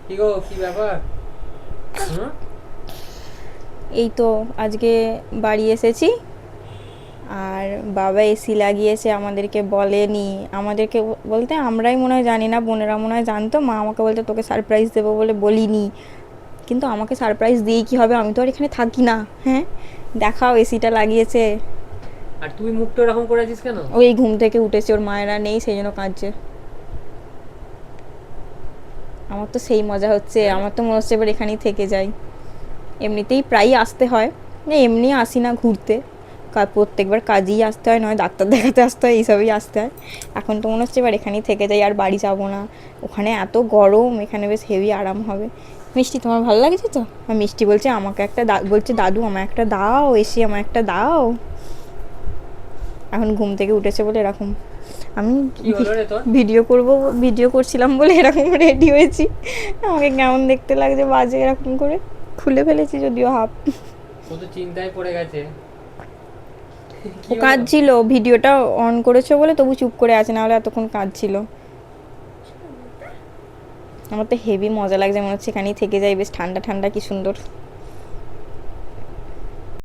কি গো, কি ব্যাপার? হুম? এই তো আজকে বাড়ি এসেছি, আর বাবা এসি লাগিয়েছে, আমাদেরকে বলেনি। আমাদেরকে বলতে আমরাই মনে হয় জানি না, বোনেরা মনে হয় জানতো। মা আমাকে বলতে তোকে সারপ্রাইজ দেবো বলে বলিনি, কিন্তু আমাকে সারপ্রাইজ দিয়েই কি হবে, আমি তো আর এখানে থাকি না। হ্যাঁ, দেখাও এসিটা লাগিয়েছে। আর তুই মুখটা ওরকম করে আছিস কেন? ওই ঘুম থেকে উঠেছে, ওর মায়েরা নেই সেই জন্য কাঁদছে। আমার তো সেই মজা হচ্ছে, হ্যাঁ? আমার তো মনে হচ্ছে এবার এখানেই থেকে যাই। এমনিতেই প্রায়ই আসতে হয়, না এমনি আসি না ঘুরতে, প্রত্যেকবার কাজেই আসতে হয়, নয় ডাক্তার দেখাতে আসতে হয়, এইসবই আসতে হয়। এখন তো মনে হচ্ছে এবার এখানেই থেকে যাই, আর বাড়ি যাবো না। ওখানে এত গরম, এখানে বেশ হেভি আরাম হবে। মিষ্টি, তোমার ভালো লাগছে তো? আর মিষ্টি বলছে আমাকে একটা বলছে দাদু আমার একটা দাও, এসি আমার একটা দাও। এখন ঘুম থেকে উঠেছে বলে এরকম। আমি কি হলো রে তোর? ভিডিও করব, ভিডিও করছিলাম বলে এরকম রেডি হয়েছি। আমাকে কেমন দেখতে লাগছে বাজে এরকম করে, খুলে ফেলেছি যদিও হাফ। ও তো চিন্তায় পড়ে গেছে। কি ও হলো? কাঁদছিল, ভিডিওটা অন করেছো বলে তবু চুপ করে আছে, না হলে এতক্ষণ কাঁদছিল। আমার তো হেভি মজা লাগছে, মনে হচ্ছে এখানেই থেকে যাই, বেশ ঠান্ডা ঠান্ডা, কি সুন্দর।